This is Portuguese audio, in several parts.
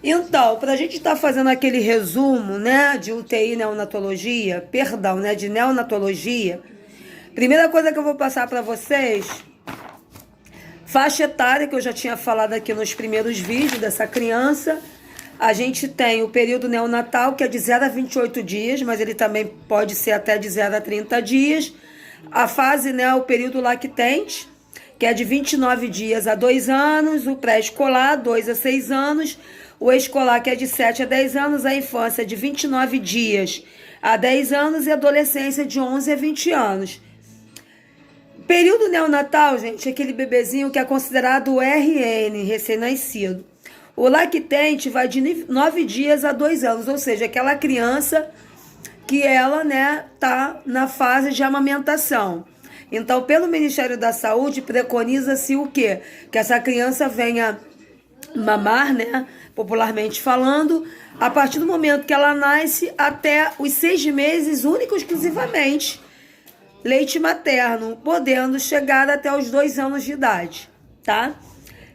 Então, para a gente estar fazendo aquele resumo, né, de UTI neonatologia, perdão, né, de neonatologia, primeira coisa que eu vou passar para vocês, faixa etária, que eu já tinha falado aqui nos primeiros vídeos dessa criança. A gente tem o período neonatal, que é de 0 a 28 dias, mas ele também pode ser até de 0 a 30 dias. A fase, né, o período lactente, que é de 29 dias a 2 anos, o pré-escolar, 2 a 6 anos, o escolar, que é de 7 a 10 anos, a infância de 29 dias a 10 anos e a adolescência de 11 a 20 anos. Período neonatal, gente, é aquele bebezinho que é considerado RN, recém-nascido. O lactente vai de 9 dias a 2 anos, ou seja, aquela criança que ela, né, tá na fase de amamentação. Então, pelo Ministério da Saúde, preconiza-se o quê? Que essa criança venha mamar, né, popularmente falando, a partir do momento que ela nasce até os 6 meses, único e exclusivamente, leite materno, podendo chegar até os 2 anos de idade, tá?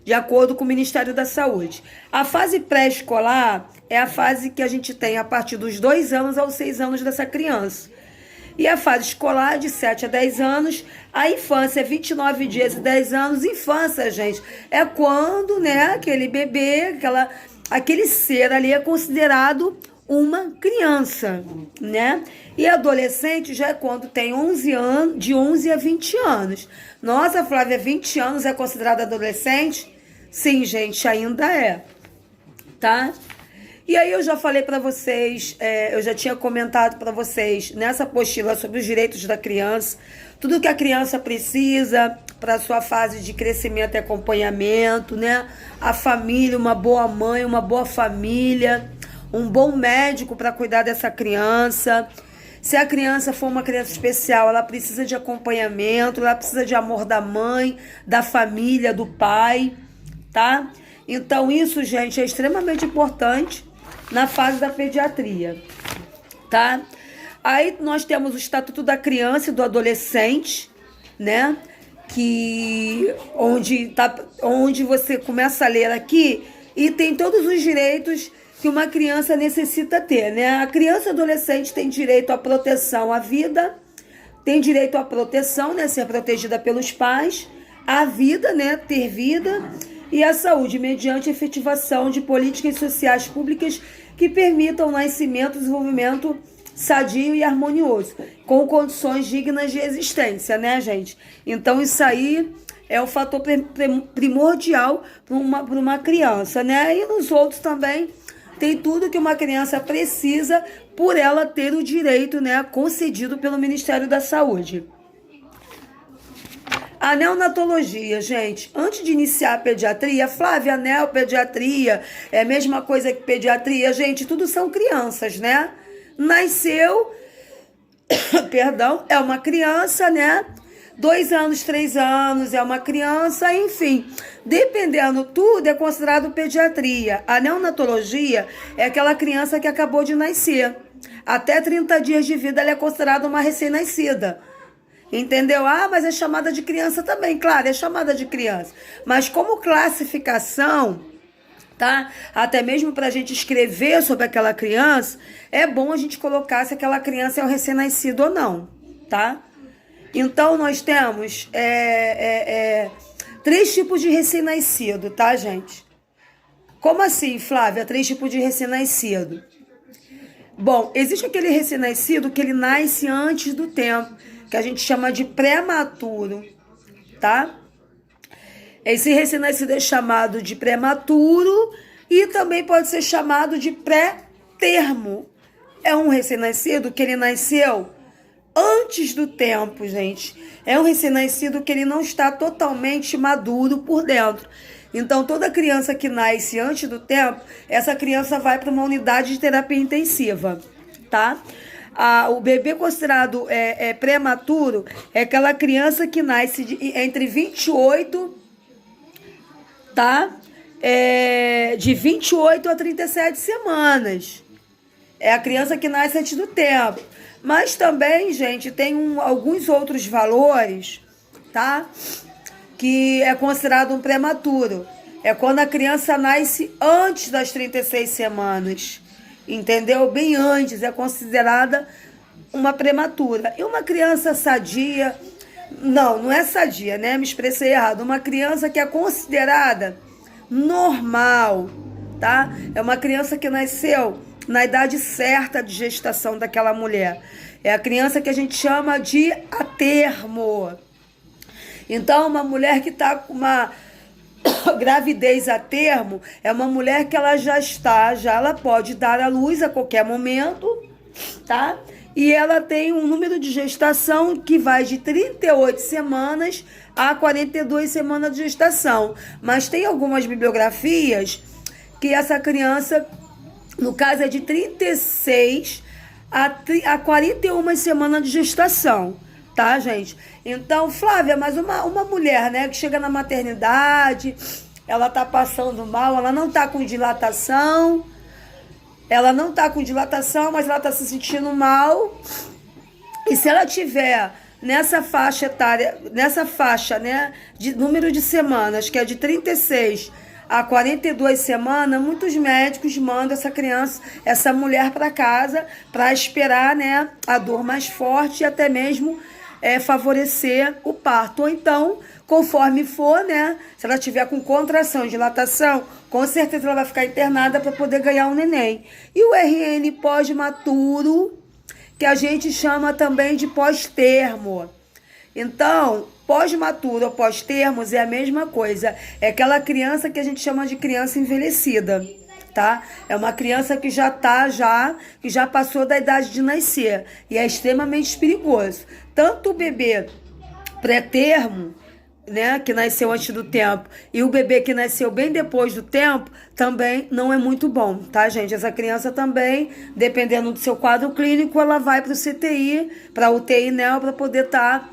De acordo com o Ministério da Saúde. A fase pré-escolar é a fase que a gente tem a partir dos 2 anos aos 6 anos dessa criança. E a fase escolar é de 7 a 10 anos. A infância é 29 dias e 10 anos. Infância, gente, é quando, né, aquele bebê, aquele ser ali é considerado uma criança, né? E adolescente já é quando tem 11 anos, de 11 a 20 anos. Nossa, Flávia, 20 anos é considerado adolescente? Sim, gente, ainda é, tá? E aí eu já falei para vocês, eu já tinha comentado para vocês nessa apostila sobre os direitos da criança, tudo que a criança precisa para sua fase de crescimento e acompanhamento, né? A família, uma boa mãe, uma boa família, um bom médico para cuidar dessa criança. Se a criança for uma criança especial, ela precisa de acompanhamento, ela precisa de amor da mãe, da família, do pai, tá? Então isso, gente, é extremamente importante na fase da pediatria, tá? Aí nós temos o Estatuto da Criança e do Adolescente, né? Onde você começa a ler aqui e tem todos os direitos que uma criança necessita ter, né? A criança e adolescente tem direito à proteção à vida, tem direito à proteção, né? Ser protegida pelos pais, à vida, né? Ter vida, e à saúde, mediante a efetivação de políticas sociais públicas que permitam o nascimento e desenvolvimento sadio e harmonioso, com condições dignas de existência, né, gente? Então, isso aí é o fator primordial para uma criança, né? E nos outros também tem tudo que uma criança precisa por ela ter o direito, né, concedido pelo Ministério da Saúde. A neonatologia, gente, antes de iniciar a pediatria, Flávia, neopediatria é a mesma coisa que pediatria, gente, tudo são crianças, né? Nasceu, perdão, é uma criança, né? 2 anos, 3 anos, é uma criança, enfim. Dependendo tudo, é considerado pediatria. A neonatologia é aquela criança que acabou de nascer. Até 30 dias de vida, ela é considerada uma recém-nascida. Entendeu? Ah, mas é chamada de criança também. Claro, é chamada de criança. Mas como classificação, tá? Até mesmo para a gente escrever sobre aquela criança, é bom a gente colocar se aquela criança é um recém-nascido ou não, tá? Então, nós temos 3 tipos de recém-nascido, tá, gente? Como assim, Flávia? 3 tipos de recém-nascido. Bom, existe aquele recém-nascido que ele nasce antes do tempo, que a gente chama de prematuro, tá? Esse recém-nascido é chamado de prematuro e também pode ser chamado de pré-termo. É um recém-nascido que ele nasceu antes do tempo, gente. É um recém-nascido que ele não está totalmente maduro por dentro. Então, toda criança que nasce antes do tempo, essa criança vai para uma unidade de terapia intensiva, tá? O bebê considerado prematuro é aquela criança que nasce entre 28, tá? De 28 a 37 semanas. É a criança que nasce antes do tempo. Mas também, gente, tem alguns outros valores, tá? Que é considerado um prematuro, É quando a criança nasce antes das 36 semanas. Entendeu? Bem antes, é considerada uma prematura. E uma criança sadia, não é sadia, né? Me expressei errado. Uma criança que é considerada normal, tá? É uma criança que nasceu na idade certa de gestação daquela mulher. É a criança que a gente chama de a termo. Então, uma mulher que está com uma gravidez a termo é uma mulher que ela já ela pode dar à luz a qualquer momento, tá? E ela tem um número de gestação que vai de 38 semanas a 42 semanas de gestação. Mas tem algumas bibliografias que essa criança, no caso, é de 36 a 41 semanas de gestação. Tá, gente? Então, Flávia, mas uma mulher, né, que chega na maternidade, ela tá passando mal, ela não tá com dilatação, mas ela tá se sentindo mal. E se ela tiver nessa faixa etária, né, de número de semanas, que é de 36 a 42 semanas, muitos médicos mandam essa mulher para casa para esperar, né, a dor mais forte e até mesmo favorecer o parto. Ou então, conforme for, né, se ela tiver com contração, dilatação, com certeza ela vai ficar internada para poder ganhar um neném. E o RN pós-maturo, que a gente chama também de pós-termo. Então, pós-maturo ou pós-termos é a mesma coisa. É aquela criança que a gente chama de criança envelhecida, tá? É uma criança que que já passou da idade de nascer e é extremamente perigoso. Tanto o bebê pré-termo, né, que nasceu antes do tempo, e o bebê que nasceu bem depois do tempo, também não é muito bom, tá, gente? Essa criança também, dependendo do seu quadro clínico, ela vai para o CTI, para a UTI, né, para poder estar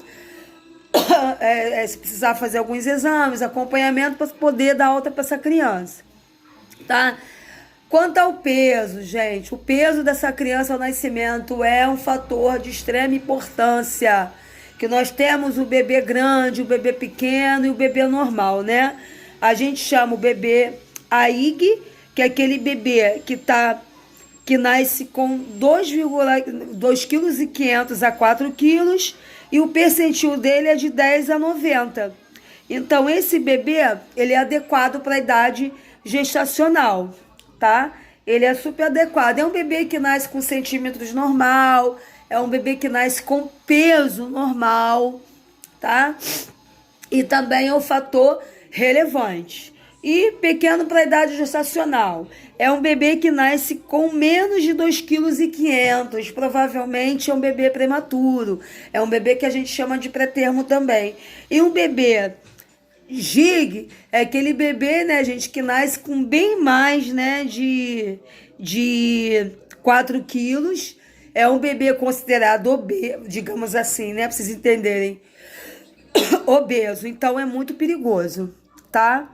se precisar fazer alguns exames, acompanhamento para poder dar alta para essa criança, tá? Quanto ao peso, gente, o peso dessa criança ao nascimento é um fator de extrema importância, que nós temos o bebê grande, o bebê pequeno e o bebê normal, né? A gente chama o bebê AIG, que é aquele bebê que nasce com 2,5 kg a 4 kg e o percentil dele é de 10 a 90. Então, esse bebê, ele é adequado para a idade gestacional, tá? Ele é super adequado. É um bebê que nasce com centímetros normal, é um bebê que nasce com peso normal, tá? E também é um fator relevante. E pequeno para a idade gestacional. É um bebê que nasce com menos de 2,5 kg. Provavelmente é um bebê prematuro. É um bebê que a gente chama de pré-termo também. E um bebê GIG é aquele bebê, né, gente, que nasce com bem mais, né, de 4 quilos. É um bebê considerado obeso, digamos assim, né, para vocês entenderem. Obeso. Então é muito perigoso, tá?